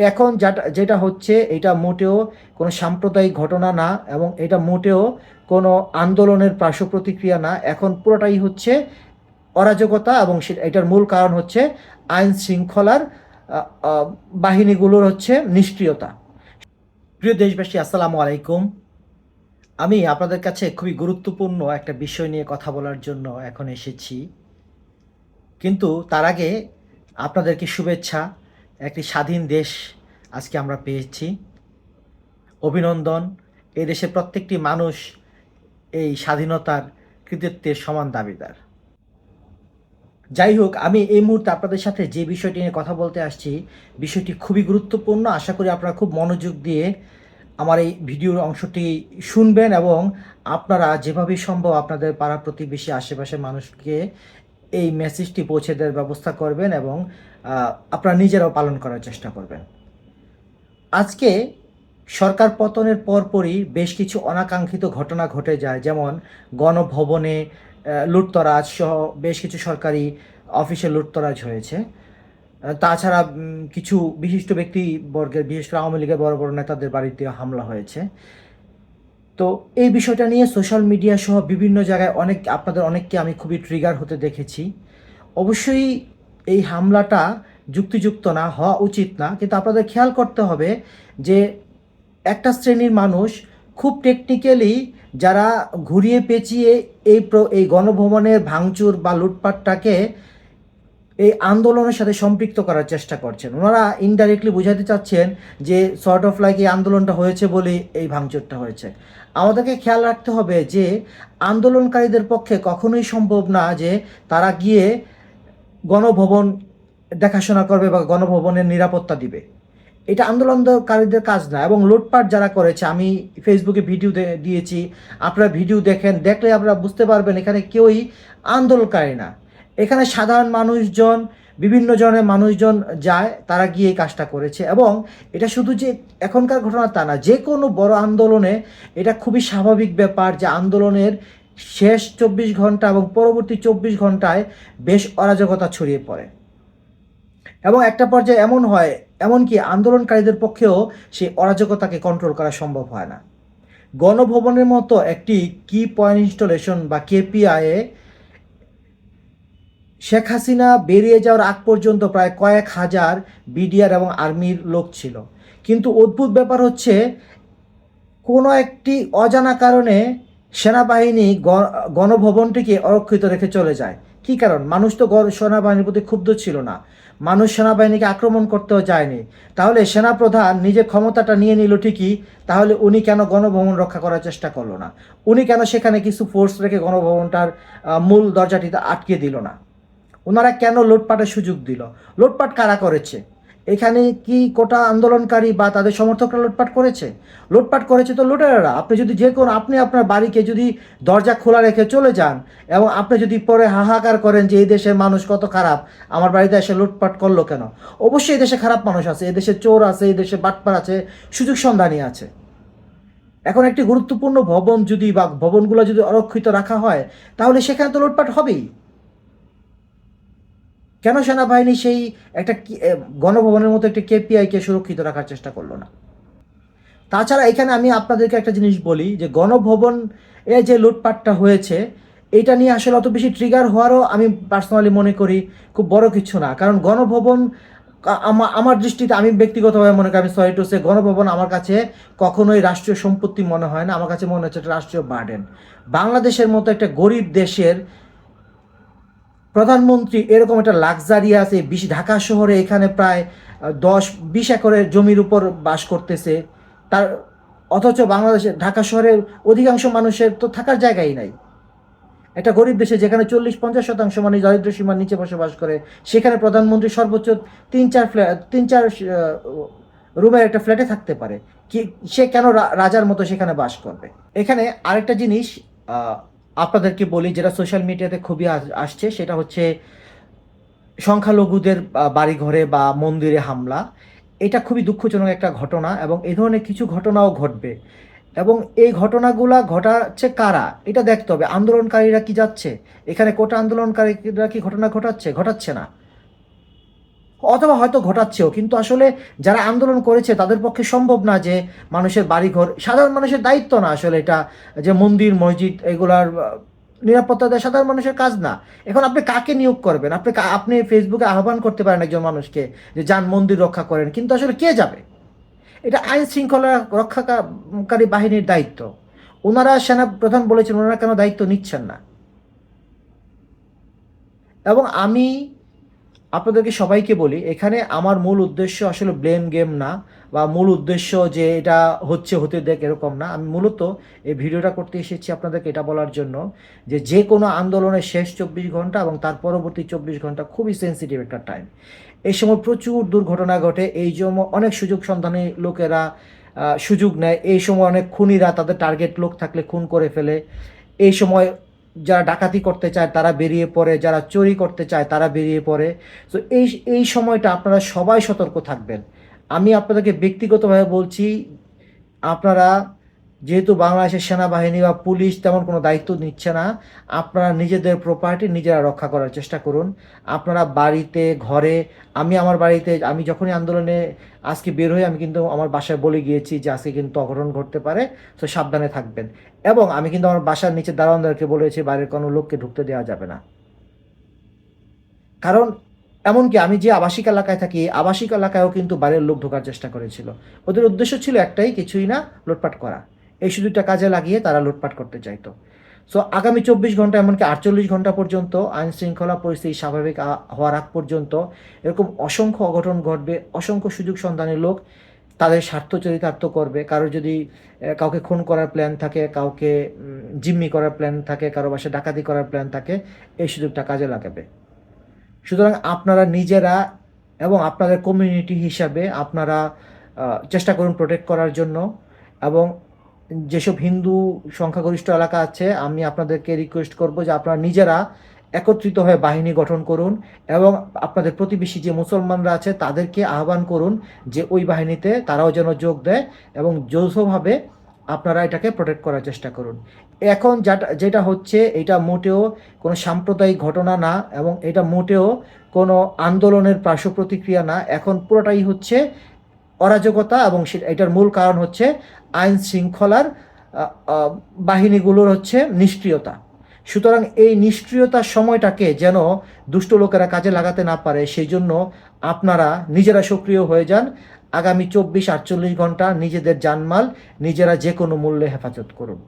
এখন যেটা হচ্ছে এটা মোটেও কোনো সাম্প্রদায়িক ঘটনা না, এবং এটা মোটেও কোনো আন্দোলনের পার্শ্ব প্রতিক্রিয়া না। এখন পুরোটাই হচ্ছে অরাজকতা, এবং এটার মূল কারণ হচ্ছে আইন শৃঙ্খলার বাহিনীগুলোর হচ্ছে নিষ্ক্রিয়তা। প্রিয় দেশবাসী, আসসালামু আলাইকুম। আমি আপনাদের কাছে খুবই গুরুত্বপূর্ণ একটা বিষয় নিয়ে কথা বলার জন্য এখন এসেছি। কিন্তু তার আগে আপনাদেরকে শুভেচ্ছা। একটি স্বাধীন দেশ আজকে আমরা পেয়েছি, অভিনন্দন। এই দেশের প্রত্যেকটি মানুষ এই স্বাধীনতার কৃতিত্বের সমান দাবিদার। যাই হোক, আমি এই মুহূর্তে আপনাদের সাথে যে বিষয়টি নিয়ে কথা বলতে আসছি, বিষয়টি খুবই গুরুত্বপূর্ণ। আশা করি আপনারা খুব মনোযোগ দিয়ে আমার এই ভিডিওর অংশটি শুনবেন, এবং আপনারা যেভাবেই সম্ভব আপনাদের পাড়া প্রতিবেশী আশেপাশের মানুষকে এই মেসেজটি পৌঁছে দেওয়ার ব্যবস্থা করবেন, এবং আপনারা নিজেরাও পালন করার চেষ্টা করবেন। আজকে সরকার পতনের পরপরই বেশ কিছু অনাকাঙ্ক্ষিত ঘটনা ঘটে যায়, যেমন গণভবনে লুটতরাজ সহ বেশ কিছু সরকারি অফিসে লুটতরাজ হয়েছে। তাছাড়া কিছু বিশিষ্ট ব্যক্তিবর্গের, বিশেষ করে আওয়ামী লীগের বড় বড় নেতাদের বাড়িতে হামলা হয়েছে। তো এই বিষয়টা নিয়ে সোশ্যাল মিডিয়া সহ বিভিন্ন জায়গায় আপনাদের অনেককে আমি খুবই ট্রিগার হতে দেখেছি। অবশ্যই এই হামলাটা যুক্তিযুক্ত না, হওয়া উচিত না, কিন্তু আপনাদের খেয়াল করতে হবে যে একটা শ্রেণীর মানুষ খুব টেকনিক্যালি, যারা ঘুরিয়ে পেঁচিয়ে এই গণভবনের ভাঙচুর বা লুটপাটটাকে এই আন্দোলনের সাথে সম্পৃক্ত করার চেষ্টা করছেন। ওনারা ইনডাইরেক্টলি বোঝাতে চাচ্ছেন যে সর্ট অফ লাইক এই আন্দোলনটা হয়েছে বলে এই ভাঙচুরটা হয়েছে। আমাদেরকে খেয়াল রাখতে হবে যে আন্দোলনকারীদের পক্ষে কখনোই সম্ভব না যে তারা গিয়ে গণভবন দেখাশোনা করবে বা গণভবনের নিরাপত্তা দিবে। এটা আন্দোলনকারীদের কাজ না। এবং লুটপাট যারা করেছে, আমি ফেসবুকে ভিডিও দিয়েছি, আপনারা ভিডিও দেখলে আপনারা বুঝতে পারবেন এখানে কেউই আন্দোলনকারী না। এখানে সাধারণ মানুষজন, বিভিন্ন জনের মানুষজন যায়, তারা গিয়ে এই কাজটা করেছে। এবং এটা শুধু যে এখনকার ঘটনা তা না, যে কোনো বড় আন্দোলনে এটা খুবই স্বাভাবিক ব্যাপার যে আন্দোলনের শেষ 24 ঘন্টা এবং পরবর্তী 24 ঘন্টায় বেশ অরাজকতা ছড়িয়ে পড়ে, এবং একটা পর্যায়ে এমন হয়, এমনকি আন্দোলনকারীদের পক্ষেও সেই অরাজকতাকে কন্ট্রোল করা সম্ভব হয় না। গণভবনের মতো একটি কি পয়েন্ট ইনস্টলেশন বা কেপিআইয়ে শেখ হাসিনা বেরিয়ে যাওয়ার আগ পর্যন্ত প্রায় কয়েক হাজার বিডিআর এবং আর্মির লোক ছিল। কিন্তু অদ্ভুত ব্যাপার হচ্ছে, কোনো একটি অজানা কারণে সেনাবাহিনী গণভবনটিকে অরক্ষিত রেখে চলে যায়। কী কারণ? মানুষ তো সেনাবাহিনীর প্রতি ক্ষুব্ধ ছিল না, মানুষ সেনাবাহিনীকে আক্রমণ করতেও যায়নি। তাহলে সেনাপ্রধান নিজের ক্ষমতাটা নিয়ে নিল ঠিকই, তাহলে উনি কেন গণভবন রক্ষা করার চেষ্টা করলো না? উনি কেন সেখানে কিছু ফোর্স রেখে গণভবনটার মূল দরজাটিতে আটকে দিল না? ওনারা কেন লুটপাটের সুযোগ দিল? লুটপাট কারা করেছে? এখানে কি কোটা আন্দোলনকারী বা তাদের সমর্থকরা লুটপাট করেছে? লুটপাট করেছে তো লুটেরারা। আপনি যদি আপনি আপনার বাড়িকে যদি দরজা খোলা রেখে চলে যান, এবং আপনি যদি পরে হাহাকার করেন যে এই দেশের মানুষ কত খারাপ, আমার বাড়িতে এসে লুটপাট করলো কেন? অবশ্যই এই দেশে খারাপ মানুষ আছে, এই দেশে চোর আছে, এই দেশে বাটপার আছে, সুযোগ সন্ধানী আছে। এখন একটি গুরুত্বপূর্ণ ভবন যদি বা ভবনগুলো যদি অরক্ষিত রাখা হয়, তাহলে সেখানে তো লুটপাট হবেই। কেন সেনাবাহিনী সেই একটা গণভবনের মতো একটা কেপিআইকে সুরক্ষিত রাখার চেষ্টা করলো না? তাছাড়া এখানে আমি আপনাদেরকে একটা জিনিস বলি যে গণভবন যে লুটপাটটা হয়েছে, এটা নিয়ে আসলে অত বেশি ট্রিগার হওয়ারও আমি পার্সোনালি মনে করি খুব বড় কিছু না। কারণ গণভবন আমার দৃষ্টিতে, আমি ব্যক্তিগতভাবে মনে করি, আমি সরি টু সে, গণভবন আমার কাছে কখনোই রাষ্ট্রীয় সম্পত্তি মনে হয় না। আমার কাছে মনে হচ্ছে একটা রাষ্ট্রীয় বার্ডেন। বাংলাদেশের মতো একটা গরিব দেশের প্রধানমন্ত্রী এরকম একটা লাক্সারিয়াস এই ঢাকা শহরে, এখানে প্রায় 10-20 একরের জমির উপর বাস করতেছে, তার অথচ বাংলাদেশের ঢাকা শহরের অধিকাংশ মানুষের তো থাকার জায়গাই নাই। একটা গরিব দেশে যেখানে 40-50% মানুষ দারিদ্র্য সীমার নিচে বসবাস করে, সেখানে প্রধানমন্ত্রী সর্বোচ্চ 3-4 রুমের একটা ফ্ল্যাটে থাকতে পারে। কি সে কেন রাজার মতো সেখানে বাস করবে? এখানে আরেকটা জিনিস আপনাদেরকে বলি, যেটা সোশ্যাল মিডিয়াতে খুবই আসছে, সেটা হচ্ছে সংখ্যালঘুদের বাড়িঘরে বা মন্দিরে হামলা। এটা খুবই দুঃখজনক একটা ঘটনা, এবং এই ধরনের কিছু ঘটনাও ঘটবে। এবং এই ঘটনাগুলা ঘটাচ্ছে কারা, এটা দেখতে হবে। আন্দোলনকারীরা কি যাচ্ছে এখানে? কোটা আন্দোলনকারীরা কি ঘটনা ঘটাচ্ছে না। অথবা হয়তো ঘটাচ্ছেও, কিন্তু আসলে যারা আন্দোলন করেছে তাদের পক্ষে সম্ভব না যে মানুষের বাড়িঘর, সাধারণ মানুষের দায়িত্ব না আসলে এটা, যে মন্দির মসজিদ এগুলার নিরাপত্তা দেওয়া সাধারণ মানুষের কাজ না। এখন আপনি কাকে নিয়োগ করবেন? আপনি ফেসবুকে আহ্বান করতে পারেন একজন মানুষকে যে যান মন্দির রক্ষা করেন, কিন্তু আসলে কে যাবে? এটা আইন শৃঙ্খলা রক্ষাকারী বাহিনীর দায়িত্ব। ওনারা, সেনা প্রধান বলেছেন, ওনারা কেন দায়িত্ব নিচ্ছেন না? এবং আমি আপনাদেরকে সবাইকে বলি, এখানে আমার মূল উদ্দেশ্য আসলে ব্লেম গেম না, বা মূল উদ্দেশ্য যে এটা হতে দেখ এরকম না। আমি মূলত এই ভিডিওটা করতে এসেছি আপনাদেরকে এটা বলার জন্য যে যে কোনো আন্দোলনের শেষ 24 ঘন্টা এবং তার পরবর্তী 24 ঘন্টা খুবই সেন্সিটিভ একটা টাইম। এই সময় প্রচুর দুর্ঘটনা ঘটে, এই জন্য অনেক সুযোগ সন্ধানী লোকেরা সুযোগ নেয়, এই সময় অনেক খুনিরা তাদের টার্গেট লোক থাকলে খুন করে ফেলে, এই সময় যারা ডাকাতি করতে চায় তারা বেরিয়ে পড়ে, যারা চুরি করতে চায় তারা বেরিয়ে পড়ে। তো এই সময়টা আপনারা সবাই সতর্ক থাকবেন। আমি আপনাদেরকে ব্যক্তিগতভাবে বলছি, আপনারা যেহেতু বাংলাদেশের সেনাবাহিনী বা পুলিশ তেমন কোনো দায়িত্ব নিচ্ছে না, আপনারা নিজেদের প্রপার্টি নিজেরা রক্ষা করার চেষ্টা করুন। আপনারা বাড়িতে, ঘরে, আমি আমার বাড়িতে, আমি যখনই আন্দোলনে আজকে বের হই, আমি কিন্তু আমার বাসায় বলে গিয়েছি যে আজকে কিন্তু অঘটন ঘটতে পারে, তো সাবধানে থাকবেন। এবং আমি কিন্তু আমার বাসার নিচে দারোয়ানদেরকে বলেছি বাইরের কোনো লোককে ঢুকতে দেওয়া যাবে না। কারণ এমনকি আমি যে আবাসিক এলাকায় থাকি, আবাসিক এলাকায়ও কিন্তু বাইরের লোক ঢোকার চেষ্টা করেছিল। ওদের উদ্দেশ্য ছিল একটাই, কিছুই না, লুটপাট করা। এই সুযোগটা কাজে লাগিয়ে তারা লুটপাট করতে চাইতো। সো আগামী 24 ঘন্টা, এমনকি 48 ঘন্টা পর্যন্ত, আইন শৃঙ্খলা পরিস্থিতি স্বাভাবিক হওয়ার আগ পর্যন্ত এরকম অসংখ্য অঘটন ঘটবে। অসংখ্য সুযোগ সন্ধানী লোক তাদের স্বার্থ চরিতার্থ করবে। কারো যদি কাউকে খুন করার প্ল্যান থাকে, কাউকে জিম্মি করার প্ল্যান থাকে, কারো বাসায় ডাকাতি করার প্ল্যান থাকে, এই সুযোগটা কাজে লাগাবে। সুতরাং আপনারা নিজেরা এবং আপনাদের কমিউনিটি হিসাবে আপনারা চেষ্টা করুন প্রোটেক্ট করার জন্য। এবং যেসব হিন্দু সংখ্যাগরিষ্ঠ এলাকা আছে, আমি আপনাদেরকে রিকোয়েস্ট করব যে আপনারা নিজেরা একত্রিত হয়ে বাহিনী গঠন করুন, এবং আপনাদের প্রতিবেশী যে মুসলমানরা আছে তাদেরকে আহ্বান করুন যে ওই বাহিনীতে তারাও যেন যোগ দেয়, এবং যৌথভাবে আপনারা এটাকে প্রোটেক্ট করার চেষ্টা করুন। এখন যেটা হচ্ছে এটা মোটেও কোনো সাম্প্রদায়িক ঘটনা না, এবং এটা মোটেও কোনো আন্দোলনের পার্শ্ব প্রতিক্রিয়া না। এখন পুরোটাই হচ্ছে অরাজকতা, এবং এটার মূল কারণ হচ্ছে আইন শৃঙ্খলার বাহিনীগুলোর হচ্ছে নিষ্ক্রিয়তা। সুতরাং এই নিষ্ক্রিয়তার সময়টাকে যেন দুষ্ট লোকেরা কাজে লাগাতে না পারে, সেই জন্য আপনারা নিজেরা সক্রিয় হয়ে যান। আগামী 24-48 ঘন্টা নিজেদের জানমাল নিজেরা যে কোনো মূল্যে হেফাজত করুন।